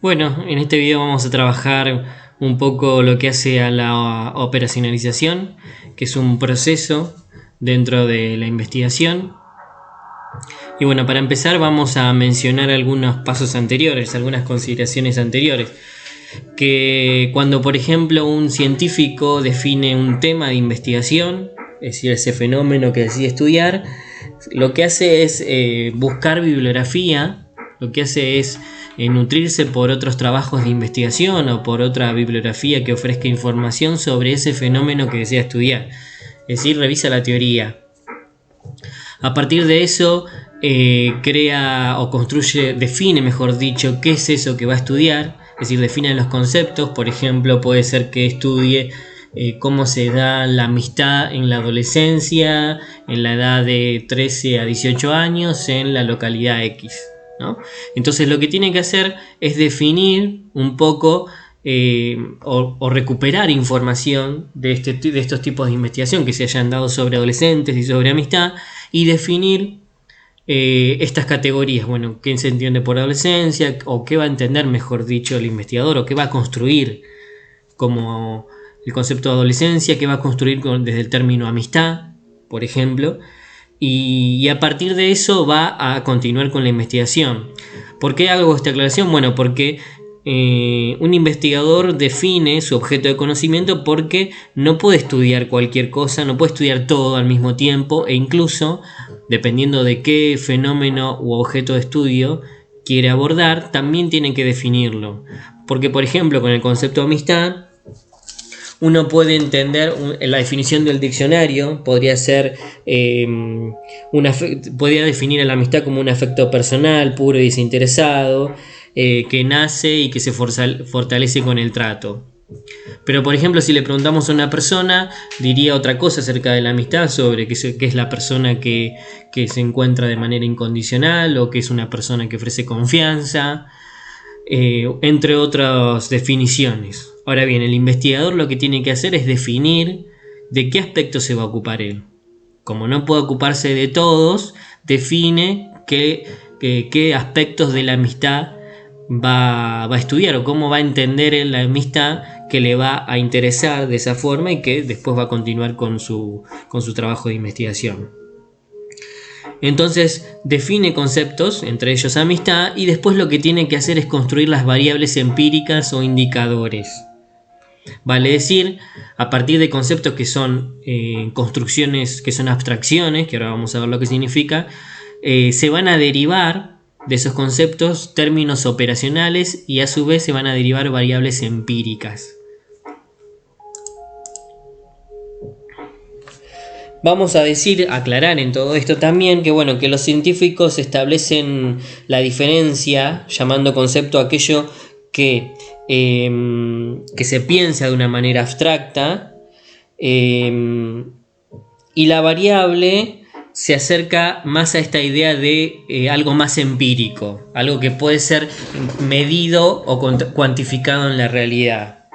Bueno, en este video vamos a trabajar un poco lo que hace a la operacionalización, que es un proceso dentro de la investigación. Y bueno, para empezar vamos a mencionar algunos pasos anteriores, algunas consideraciones anteriores. Que cuando, por ejemplo, un científico define un tema de investigación, es decir, ese fenómeno que decide estudiar, lo que hace es buscar bibliografía, lo que hace es nutrirse por otros trabajos de investigación o por otra bibliografía que ofrezca información sobre ese fenómeno que desea estudiar. Es decir, revisa la teoría. A partir de eso, crea o construye, define, mejor dicho, qué es eso que va a estudiar. Es decir, define los conceptos. Por ejemplo, puede ser que estudie cómo se da la amistad en la adolescencia, en la edad de 13 a 18 años, en la localidad X, ¿no? Entonces lo que tiene que hacer es definir un poco o recuperar información de estos tipos de investigación que se hayan dado sobre adolescentes y sobre amistad, y definir estas categorías. Bueno, qué se entiende por adolescencia, o qué va a entender, mejor dicho, el investigador, o qué va a construir como el concepto de adolescencia, qué va a construir desde el término amistad, por ejemplo. Y a partir de eso va a continuar con la investigación. ¿Por qué hago esta aclaración? Bueno, porque un investigador define su objeto de conocimiento porque no puede estudiar cualquier cosa, no puede estudiar todo al mismo tiempo, e incluso, dependiendo de qué fenómeno u objeto de estudio quiere abordar, también tiene que definirlo. Porque, por ejemplo, con el concepto de amistad, uno puede entender la definición del diccionario, podría ser podría definir a la amistad como un afecto personal, puro y desinteresado, que nace y que se fortalece con el trato. Pero, por ejemplo, si le preguntamos a una persona, diría otra cosa acerca de la amistad, sobre qué es la persona que se encuentra de manera incondicional, o que es una persona que ofrece confianza, entre otras definiciones. Ahora bien, el investigador lo que tiene que hacer es definir de qué aspecto se va a ocupar él. Como no puede ocuparse de todos, define qué aspectos de la amistad va a estudiar, o cómo va a entender en la amistad que le va a interesar de esa forma, y que después va a continuar con su trabajo de investigación. Entonces define conceptos, entre ellos amistad, y después lo que tiene que hacer es construir las variables empíricas o indicadores. Vale decir, a partir de conceptos que son construcciones, que son abstracciones, que ahora vamos a ver lo que significa, se van a derivar de esos conceptos términos operacionales, y a su vez se van a derivar variables empíricas. Vamos a aclarar en todo esto también que, bueno, que los científicos establecen la diferencia llamando concepto aquello que se piensa de una manera abstracta, y la variable se acerca más a esta idea de algo más empírico, algo que puede ser medido o cuantificado en la realidad.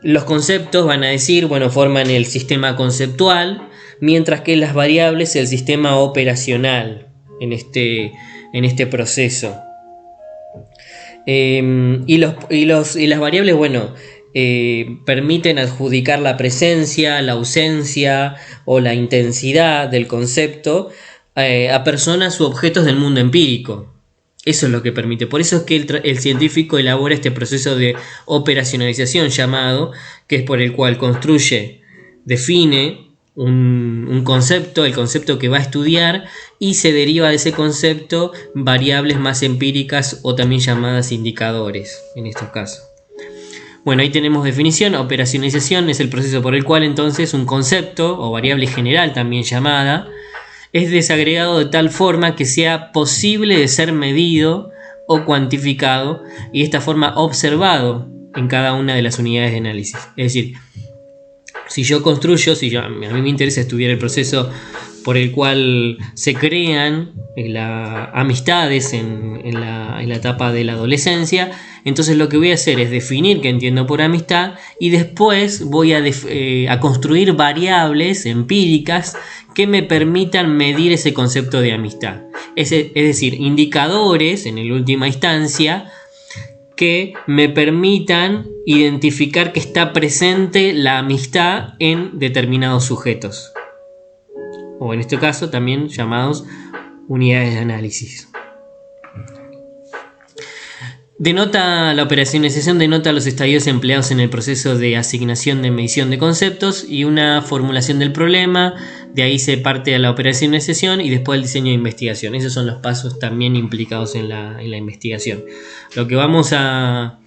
Los conceptos, van a decir, bueno, forman el sistema conceptual, mientras que las variables el sistema operacional en este proceso. Y las variables, bueno, permiten adjudicar la presencia, la ausencia o la intensidad del concepto a personas u objetos del mundo empírico. Eso es lo que permite. Por eso es que el científico elabora este proceso de operacionalización llamado, que es por el cual define un concepto, el concepto que va a estudiar, y se deriva de ese concepto variables más empíricas, o también llamadas indicadores en estos casos. Bueno, ahí tenemos definición. Operacionalización es el proceso por el cual entonces un concepto o variable general también llamada es desagregado de tal forma que sea posible de ser medido o cuantificado, y de esta forma observado en cada una de las unidades de análisis. Es decir, si yo construyo, a mí me interesa estudiar el proceso por el cual se crean las amistades en la etapa de la adolescencia, Entonces lo que voy a hacer es definir qué entiendo por amistad y después voy a construir variables empíricas que me permitan medir ese concepto de amistad. Es decir, indicadores en la última instancia que me permitan identificar que está presente la amistad en determinados sujetos, o en este caso también llamados unidades de análisis. La operacionalización denota los estadios empleados en el proceso de asignación de medición de conceptos y una formulación del problema. De ahí se parte a la operacionalización y después el diseño de investigación. Esos son los pasos también implicados en la investigación. Lo que vamos a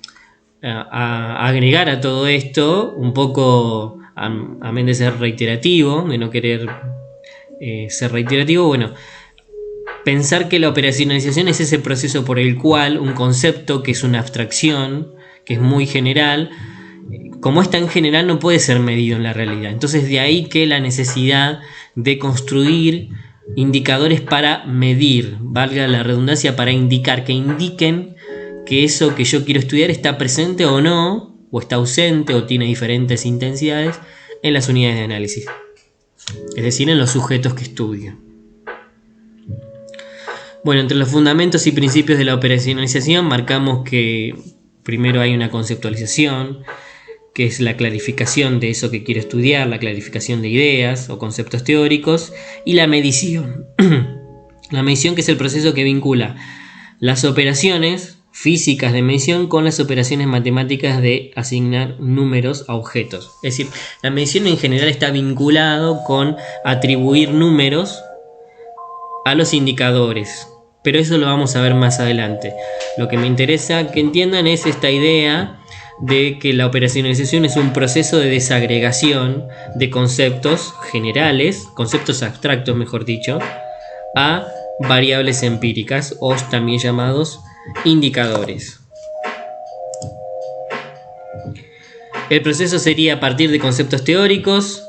agregar a todo esto, un poco, amén de ser reiterativo, de no querer ser reiterativo, bueno, pensar que la operacionalización es ese proceso por el cual un concepto que es una abstracción, que es muy general, como es tan general no puede ser medido en la realidad. Entonces de ahí que la necesidad de construir indicadores para medir, valga la redundancia, para indicar, que indiquen que eso que yo quiero estudiar está presente o no, o está ausente o tiene diferentes intensidades en las unidades de análisis, es decir, en los sujetos que estudio. Bueno, entre los fundamentos y principios de la operacionalización marcamos que primero hay una conceptualización, que es la clarificación de eso que quiero estudiar, la clarificación de ideas o conceptos teóricos, y la medición. La medición, que es el proceso que vincula las operaciones físicas de medición con las operaciones matemáticas de asignar números a objetos. Es decir, la medición en general está vinculado con atribuir números a los indicadores, pero eso lo vamos a ver más adelante. Lo que me interesa que entiendan es esta idea de que la operacionalización es un proceso de desagregación de conceptos generales, conceptos abstractos mejor dicho, a variables empíricas, o también llamados indicadores. El proceso sería a partir de conceptos teóricos,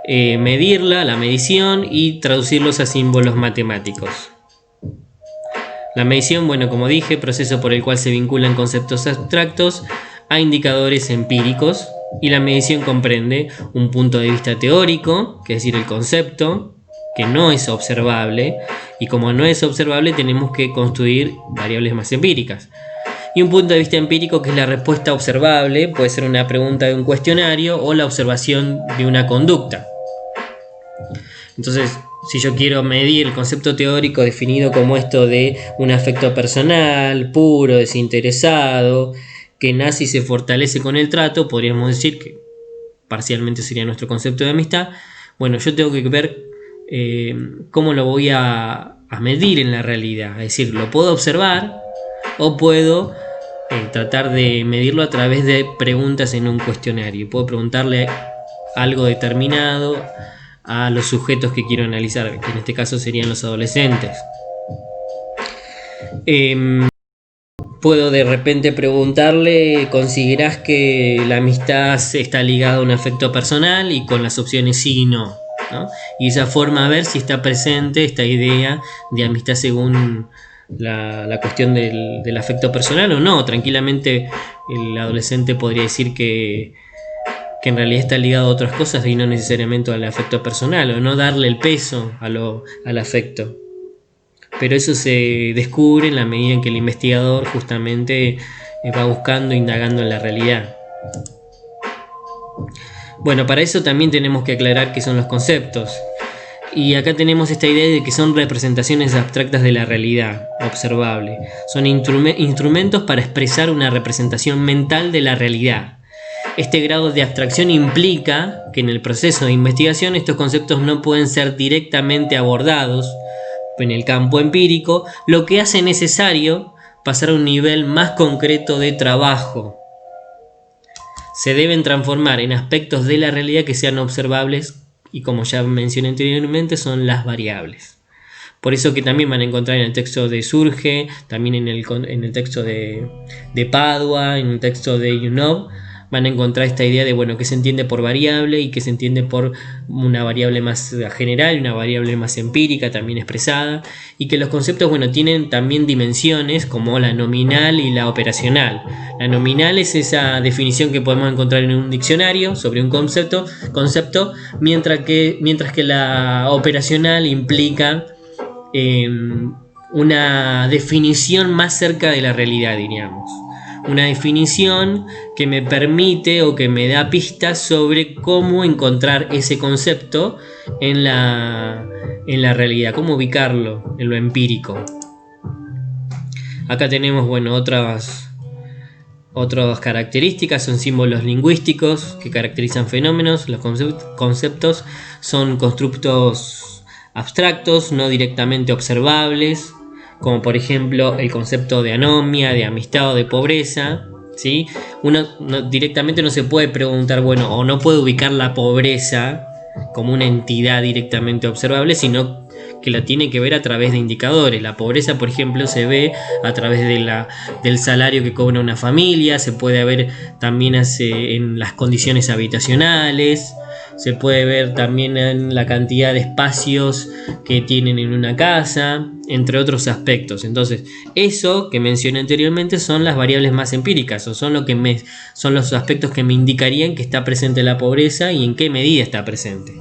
medirla, la medición, y traducirlos a símbolos matemáticos. La medición, bueno, como dije, proceso por el cual se vinculan conceptos abstractos a indicadores empíricos, y la medición comprende un punto de vista teórico, que es decir, el concepto, que no es observable, y como no es observable tenemos que construir variables más empíricas. Y un punto de vista empírico, que es la respuesta observable, puede ser una pregunta de un cuestionario o la observación de una conducta. Entonces, si yo quiero medir el concepto teórico definido como esto de un afecto personal, puro, desinteresado, que nace y se fortalece con el trato, podríamos decir que parcialmente sería nuestro concepto de amistad. Bueno, yo tengo que ver cómo lo voy a medir en la realidad. Es decir, lo puedo observar o puedo tratar de medirlo a través de preguntas en un cuestionario. Puedo preguntarle algo determinado a los sujetos que quiero analizar, que en este caso serían los adolescentes. Puedo de repente preguntarle: ¿considerás que la amistad está ligada a un afecto personal? Y con las opciones sí y no, ¿no? Y esa forma a ver si está presente esta idea de amistad según la cuestión del afecto personal o no. Tranquilamente el adolescente podría decir que en realidad está ligado a otras cosas y no necesariamente al afecto personal, o no darle el peso al afecto. Pero eso se descubre en la medida en que el investigador justamente va buscando, indagando en la realidad. Bueno, para eso también tenemos que aclarar qué son los conceptos. Y acá tenemos esta idea de que son representaciones abstractas de la realidad observable. Son instrumentos para expresar una representación mental de la realidad. Este grado de abstracción implica que en el proceso de investigación estos conceptos no pueden ser directamente abordados en el campo empírico, lo que hace necesario pasar a un nivel más concreto de trabajo. Se deben transformar en aspectos de la realidad que sean observables, y como ya mencioné anteriormente, son las variables. Por eso que también van a encontrar en el texto de Surge, también en el texto de Padua, en el texto de Yunov, van a encontrar esta idea de, bueno, qué se entiende por variable y qué se entiende por una variable más general y una variable más empírica también expresada, y que los conceptos, bueno, tienen también dimensiones como la nominal y la operacional. La nominal es esa definición que podemos encontrar en un diccionario sobre un concepto, mientras que la operacional implica una definición más cerca de la realidad, diríamos. Una definición que me permite o que me da pistas sobre cómo encontrar ese concepto en la realidad, cómo ubicarlo en lo empírico. Acá tenemos, bueno, otras características, son símbolos lingüísticos que caracterizan fenómenos. Los conceptos son constructos abstractos, no directamente observables, como por ejemplo el concepto de anomia, de amistad o de pobreza, ¿sí? Uno directamente no se puede preguntar, bueno, o no puede ubicar la pobreza como una entidad directamente observable, sino que la tiene que ver a través de indicadores. La pobreza, por ejemplo, se ve a través del salario que cobra una familia, se puede ver también en las condiciones habitacionales, se puede ver también en la cantidad de espacios que tienen en una casa, entre otros aspectos. Entonces, eso que mencioné anteriormente son las variables más empíricas, o son los aspectos que me indicarían que está presente la pobreza y en qué medida está presente.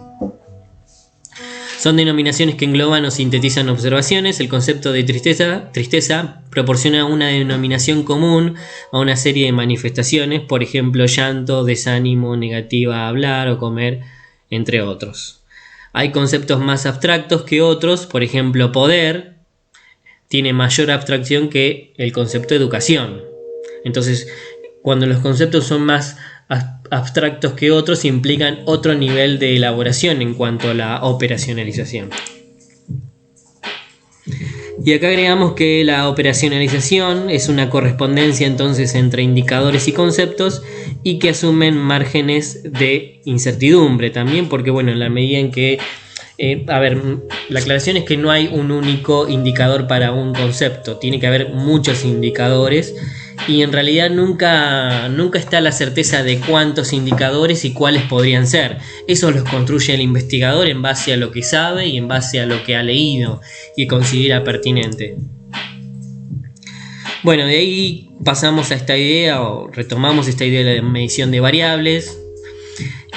Son denominaciones que engloban o sintetizan observaciones. El concepto de tristeza proporciona una denominación común a una serie de manifestaciones, por ejemplo, llanto, desánimo, negativa a hablar o comer, entre otros. Hay conceptos más abstractos que otros, por ejemplo, poder tiene mayor abstracción que el concepto de educación. Entonces, cuando los conceptos son más abstractos que otros, implican otro nivel de elaboración en cuanto a la operacionalización. Y acá agregamos que la operacionalización es una correspondencia entonces entre indicadores y conceptos, y que asumen márgenes de incertidumbre también, porque bueno, en la medida en que la aclaración es que no hay un único indicador para un concepto, tiene que haber muchos indicadores, y en realidad nunca está la certeza de cuántos indicadores y cuáles podrían ser. Eso los construye el investigador en base a lo que sabe y en base a lo que ha leído y considera pertinente. Bueno, de ahí pasamos a esta idea, o retomamos esta idea de la medición de variables,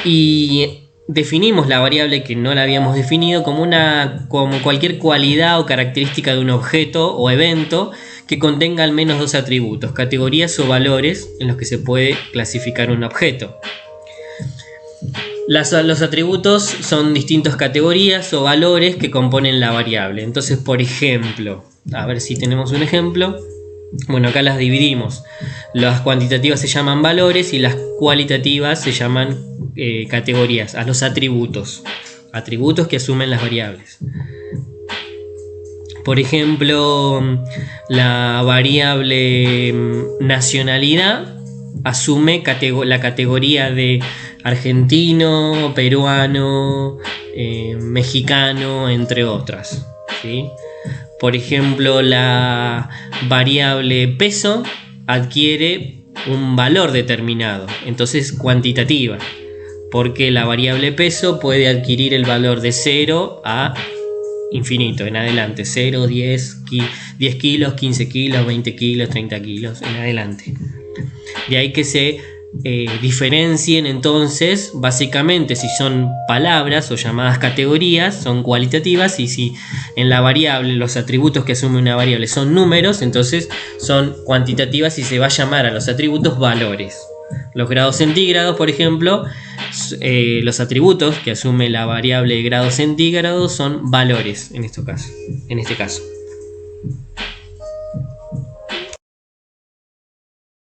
y definimos la variable, que no la habíamos definido, como cualquier cualidad o característica de un objeto o evento que contenga al menos dos atributos, categorías o valores en los que se puede clasificar un objeto. Los atributos son distintas categorías o valores que componen la variable. Entonces, por ejemplo, a ver si tenemos un ejemplo. Bueno, acá las dividimos. Las cuantitativas se llaman valores y las cualitativas se llaman categorías, a los atributos que asumen las variables. Por ejemplo, la variable nacionalidad asume la categoría de argentino, peruano, mexicano, entre otras, ¿sí? Por ejemplo, la variable peso adquiere un valor determinado, entonces cuantitativa, porque la variable peso puede adquirir el valor de 0 a infinito en adelante, 0, 10 kilos, 15 kilos, 20 kilos, 30 kilos en adelante. De ahí que se diferencien entonces, básicamente, si son palabras o llamadas categorías, son cualitativas, y si en la variable los atributos que asume una variable son números, entonces son cuantitativas y se va a llamar a los atributos valores. Los grados centígrados, por ejemplo, los atributos que asume la variable de grados centígrados son valores en este caso.